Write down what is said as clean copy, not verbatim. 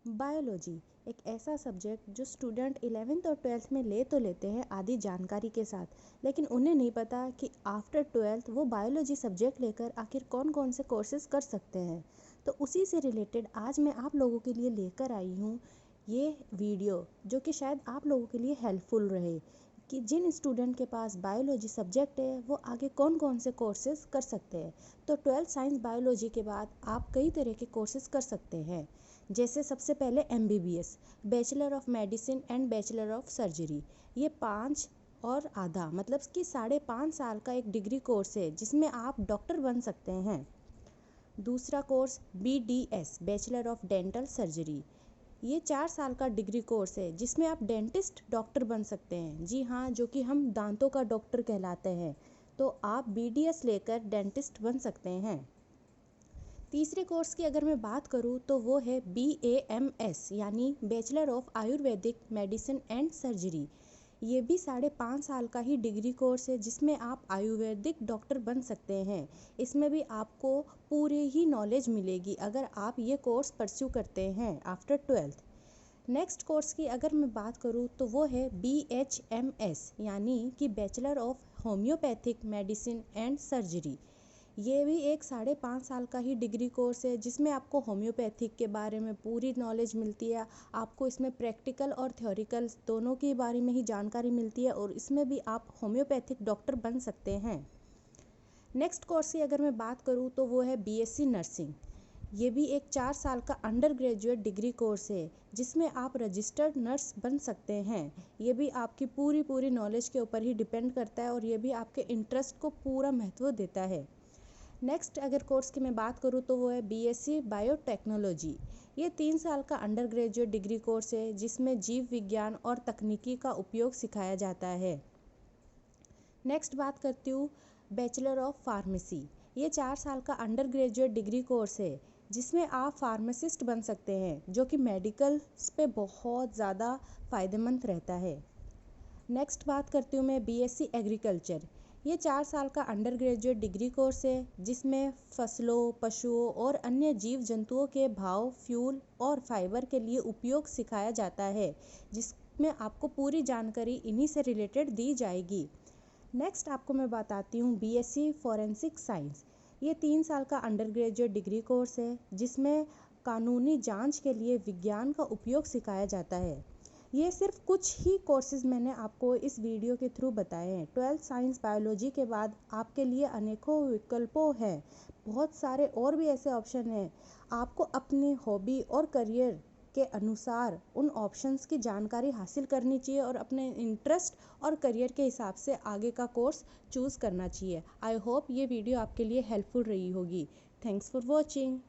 Biology एक ऐसा subject जो स्टूडेंट 11th और 12th में ले तो लेते हैं आधी जानकारी के साथ, लेकिन उन्हें नहीं पता कि आफ्टर 12th वो बायोलॉजी सब्जेक्ट लेकर आखिर कौन कौन से कोर्सेज कर सकते हैं। तो उसी से रिलेटेड आज मैं आप लोगों के लिए लेकर आई हूँ ये वीडियो, जो कि शायद आप लोगों के लिए हेल्पफुल रहे कि जिन स्टूडेंट के पास बायोलॉजी सब्जेक्ट है वो आगे कौन कौन से कोर्सेज कर सकते हैं। तो 12th साइंस बायोलॉजी के बाद आप कई तरह के कोर्सेज कर सकते हैं, जैसे सबसे पहले MBBS, bachelor of medicine and bachelor of surgery. ये 5 और आधा मतलब कि 5.5 साल का एक डिग्री कोर्स है जिसमें आप डॉक्टर बन सकते हैं। दूसरा course BDS, bachelor of dental surgery. ये 4 साल का डिग्री कोर्स है जिसमें आप डेंटिस्ट डॉक्टर बन सकते हैं। जी हाँ, जो कि हम दांतों का डॉक्टर कहलाते हैं, तो आप BDS लेकर डेंटिस्ट बन सकते हैं। तीसरे कोर्स की अगर मैं बात करूँ तो वो है BAMS, यानी bachelor of Ayurvedic medicine and surgery. ये भी 5.5 साल का ही डिग्री कोर्स है जिसमें आप आयुर्वेदिक डॉक्टर बन सकते हैं। इसमें भी आपको पूरी ही नॉलेज मिलेगी अगर आप ये कोर्स परस्यू करते हैं आफ्टर 12th। नेक्स्ट कोर्स की अगर मैं बात करूँ तो वो है BHMS, यानी कि bachelor of homeopathic medicine and surgery. ये भी एक 5.5 साल का ही डिग्री कोर्स है जिसमें आपको होम्योपैथिक के बारे में पूरी नॉलेज मिलती है। आपको इसमें प्रैक्टिकल और थ्योरिकल दोनों के बारे में ही जानकारी मिलती है और इसमें भी आप होम्योपैथिक डॉक्टर बन सकते हैं। नेक्स्ट कोर्स की अगर मैं बात करूँ तो वो है BSc नर्सिंग। ये भी एक 4 साल का अंडर ग्रेजुएट डिग्री कोर्स है जिसमें आप रजिस्टर्ड नर्स बन सकते हैं। ये भी आपकी पूरी नॉलेज के ऊपर ही डिपेंड करता है और ये भी आपके इंटरेस्ट को पूरा महत्व देता है। नेक्स्ट अगर कोर्स की मैं बात करूँ तो वो है BSc बायोटेक्नोलॉजी। ये 3 साल का अंडर ग्रेजुएट डिग्री कोर्स है जिसमें जीव विज्ञान और तकनीकी का उपयोग सिखाया जाता है। नेक्स्ट बात करती हूँ बैचलर ऑफ फार्मेसी। ये 4 साल का अंडर ग्रेजुएट डिग्री कोर्स है जिसमें आप फार्मासिस्ट बन सकते हैं, जो कि मेडिकल्स पे बहुत ज़्यादा फ़ायदेमंद रहता है। नेक्स्ट बात करती हूँ मैं BSc एग्रीकल्चर। ये 4 साल का अंडर ग्रेजुएट डिग्री कोर्स है जिसमें फसलों, पशुओं और अन्य जीव जंतुओं के भाव, फ्यूल और फाइबर के लिए उपयोग सिखाया जाता है, जिसमें आपको पूरी जानकारी इन्हीं से रिलेटेड दी जाएगी। नेक्स्ट आपको मैं बताती हूँ BSc फॉरेंसिक साइंस। ये 3 साल का अंडर ग्रेजुएट डिग्री कोर्स है जिसमें कानूनी जांच के लिए विज्ञान का उपयोग सिखाया जाता है। ये सिर्फ कुछ ही कोर्सेज मैंने आपको इस वीडियो के थ्रू बताए हैं। 12th साइंस बायोलॉजी के बाद आपके लिए अनेकों विकल्पों हैं, बहुत सारे और भी ऐसे ऑप्शन हैं। आपको अपनी हॉबी और करियर के अनुसार उन ऑप्शंस की जानकारी हासिल करनी चाहिए और अपने इंटरेस्ट और करियर के हिसाब से आगे का कोर्स चूज़ करना चाहिए। आई होप ये वीडियो आपके लिए हेल्पफुल रही होगी। Thanks for watching.